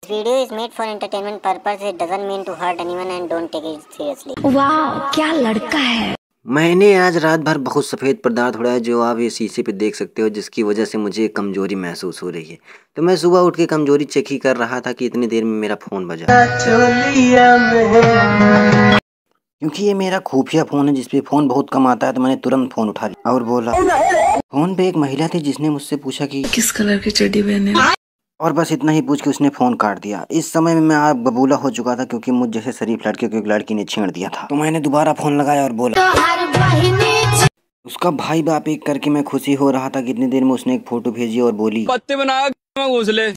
This video is made for entertainment purpose. It doesn't mean to hurt anyone and don't take it seriously. वाह क्या लड़का है। मैंने आज रात भर बहुत सफ़ेद पदार्थ उड़ाया जो आप ये शीशे पे देख सकते हो, जिसकी वजह से मुझे कमजोरी महसूस हो रही है। तो मैं सुबह उठ के कमजोरी चेक ही कर रहा था कि इतनी देर में मेरा फ़ोन बजा, क्योंकि ये मेरा खुफिया फ़ोन है जिसपे फ़ोन बहुत कम आता है। तो मैंने तुरंत फ़ोन उठा लिया और बोला। फ़ोन पे एक महिला थी जिसने मुझसे पूछा कि किस कलर की चड्डी पहने, और बस इतना ही पूछ के उसने फ़ोन काट दिया। इस समय में मैं आप बबूला हो चुका था क्योंकि मुझ जैसे शरीफ लड़के को एक लड़की ने छेड़ दिया था। तो मैंने दोबारा फ़ोन लगाया और बोला। उसका भाई बाप एक करके मैं खुशी हो रहा था कि इतनी देर में उसने एक फ़ोटो भेजी और बोली पत्ते बना घोंसले।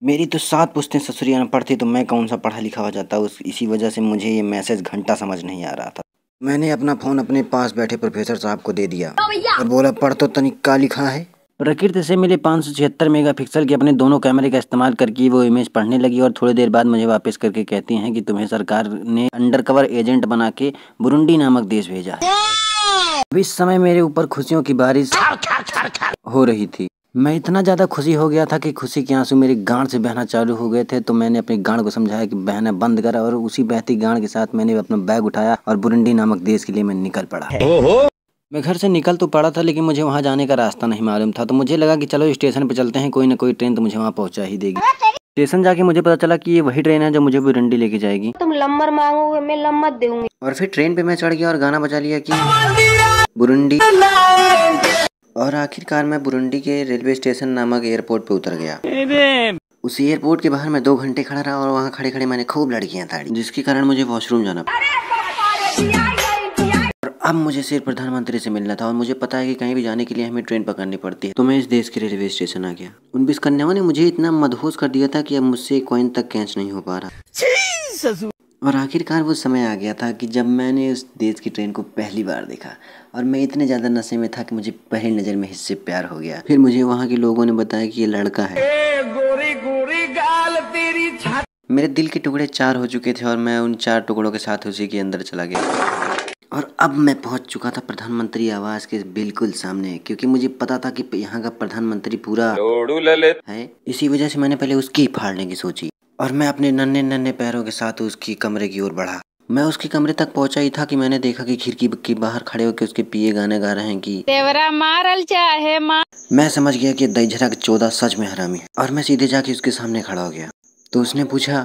मेरी तो 7 पुश्तें ससुरी अनपढ़ थी, तो मैं कौन सा पढ़ा लिखा हो जाता। इसी वजह से मुझे ये मैसेज घंटा समझ नहीं आ रहा था। मैंने अपना फ़ोन अपने पास बैठे प्रोफेसर साहब को दे दिया और बोला पढ़ तो तनिक का लिखा है। प्रकृति से मिले 576 मेगापिक्सल के अपने दोनों कैमरे का इस्तेमाल करके वो इमेज पढ़ने लगी और थोड़ी देर बाद मुझे वापस करके कहती हैं कि तुम्हें सरकार ने अंडरकवर एजेंट बना के बुरुंडी नामक देश भेजा है। अब इस समय मेरे ऊपर खुशियों की बारिश हो रही थी। मैं इतना ज़्यादा खुशी हो गया था कि खुशी के आंसू मेरी गांड से बहना चालू हो गए थे। तो मैंने अपनी गांड को समझाया कि बहना बंद करा और उसी बहती गांड के साथ मैंने अपना बैग उठाया और बुरुंडी नामक देश के लिए मैं निकल पड़ा। मैं घर से निकल तो पड़ा था, लेकिन मुझे वहाँ जाने का रास्ता नहीं मालूम था। तो मुझे लगा कि चलो स्टेशन पे चलते हैं, कोई ना कोई ट्रेन तो मुझे वहाँ पहुँचा ही देगी। स्टेशन जाके मुझे पता चला कि ये वही ट्रेन है जो मुझे बुरुंडी लेके जाएगी। तुम नंबर मांगोगे, मैं नंबर दूंगी। और फिर ट्रेन पे मैं चढ़ गया और गाना बजा लिया कि बुरुंडी। और आखिरकार मैं बुरुंडी के रेलवे स्टेशन नामक एयरपोर्ट पे उतर गया। उस एयरपोर्ट के बाहर मैं 2 घंटे खड़ा रहा और वहाँ खड़े खड़े मैंने खूब लड़कियाँ ताड़ी, जिसके कारण मुझे वॉशरूम जाना पड़ा। और अब मुझे सिर्फ प्रधानमंत्री से मिलना था और मुझे पता है कि कहीं भी जाने के लिए हमें ट्रेन पकड़नी पड़ती है। तो मैं इस देश के रेलवे स्टेशन आ गया। उन 20 कन्याओं ने मुझे इतना मदहोश कर दिया था कि अब मुझसे कॉइन तक कैच नहीं हो पा रहा। और आखिरकार वो समय आ गया था कि जब मैंने उस देश की ट्रेन को पहली बार देखा और मैं इतने ज़्यादा नशे में था कि मुझे पहली नज़र में इससे प्यार हो गया। फिर मुझे वहाँ के लोगों ने बताया कि ये लड़का है। गोरी गोरी गाल तेरी छाती। मेरे दिल के टुकड़े 4 हो चुके थे और मैं उन 4 टुकड़ों के साथ उसी के अंदर चला गया। और अब मैं पहुंच चुका था प्रधानमंत्री आवास के बिल्कुल सामने, क्योंकि मुझे पता था कि यहाँ का प्रधानमंत्री पूरा है। इसी वजह से मैंने पहले उसकी फाड़ने की सोची और मैं अपने नन्हे नन्हे पैरों के साथ उसकी कमरे की ओर बढ़ा। मैं उसके कमरे तक पहुंचा ही था कि मैंने देखा कि खिड़की के बाहर खड़े होकर उसके पिए गाने गा रहे हैं कि तेवरा मारल चाहे मार। मैं समझ गया कि दहीझरा के 14 सच में हरामी है और मैं सीधे जाके उसके सामने खड़ा हो गया। तो उसने पूछा,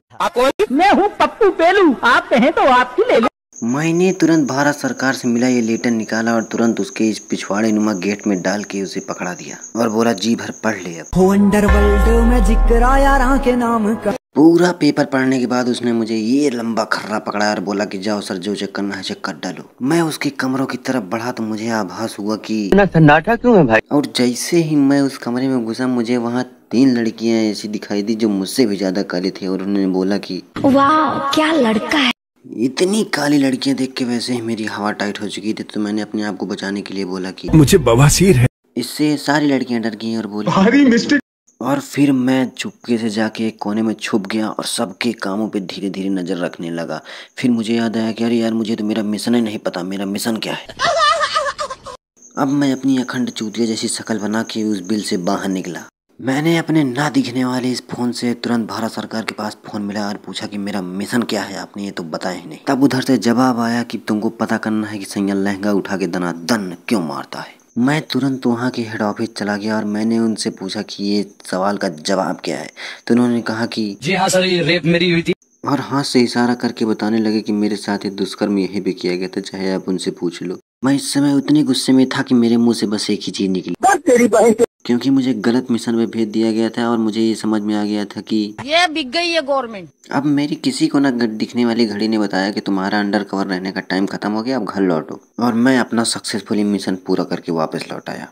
मैं हूँ पप्पू पेलू, आप कहें तो आपकी ले लो। मैंने तुरंत भारत सरकार से मिला ये लेटर निकाला और तुरंत उसके इस पिछवाड़े नुमा गेट में डाल के उसे पकड़ा दिया और बोला जी भर पढ़ ले। अब हो अंडरवर्ल्ड में जिक्र आया राह के नाम का। पूरा पेपर पढ़ने के बाद उसने मुझे ये लंबा खर्रा पकड़ा और बोला कि जाओ सर, जो चेक करना है चेक कर डालो। मैं उसके कमरों की तरफ बढ़ा तो मुझे आभास हुआ कि सन्नाटा क्यों है भाई। और जैसे ही मैं उस कमरे में घुसा मुझे वहाँ 3 लड़कियां ऐसी दिखाई दी जो मुझसे भी ज्यादा काली थी और उन्होंने बोला कि वाह क्या लड़का है। इतनी काली लड़कियां देख के वैसे ही मेरी हवा टाइट हो चुकी थी। तो मैंने अपने आप को बचाने के लिए बोला कि मुझे बवासीर है। इससे सारी लड़कियां डर गईं और बोली। और फिर मैं चुपके से जाके एक कोने में छुप गया और सबके कामों पे धीरे धीरे नजर रखने लगा। फिर मुझे याद आया कि अरे यार, मुझे तो मेरा मिशन ही नहीं पता, मेरा मिशन क्या है। अब मैं अपनी अखंड चूतिया जैसी शक्ल बना के उस बिल से बाहर निकला। मैंने अपने ना दिखने वाले इस फोन से तुरंत भारत सरकार के पास फोन मिला और पूछा कि मेरा मिशन क्या है, आपने ये तो बताया ही नहीं। तब उधर से जवाब आया कि तुमको पता करना है कि सैया लहंगा उठा के दनादन क्यों मारता है। मैं तुरंत वहाँ के हेड ऑफिस चला गया और मैंने उनसे पूछा कि ये सवाल का जवाब क्या है। तो उन्होंने कहा कि जी हाँ सर, ये रेप मेरी हुई थी। और हाथ से इशारा करके बताने लगे कि मेरे साथ ये दुष्कर्म यहीं पे किया गया था, चाहे आप उनसे पूछ लो। मैं इस समय उतने गुस्से में था कि मेरे मुंह से बस एक ही चीज निकली, क्योंकि मुझे गलत मिशन में भेज दिया गया था और मुझे ये समझ में आ गया था कि ये बिक गई है गवर्नमेंट। अब मेरी किसी को ना दिखने वाली घड़ी ने बताया कि तुम्हारा अंडर कवर रहने का टाइम खत्म हो गया, अब घर लौटो। और मैं अपना सक्सेसफुली मिशन पूरा करके वापस लौट आया।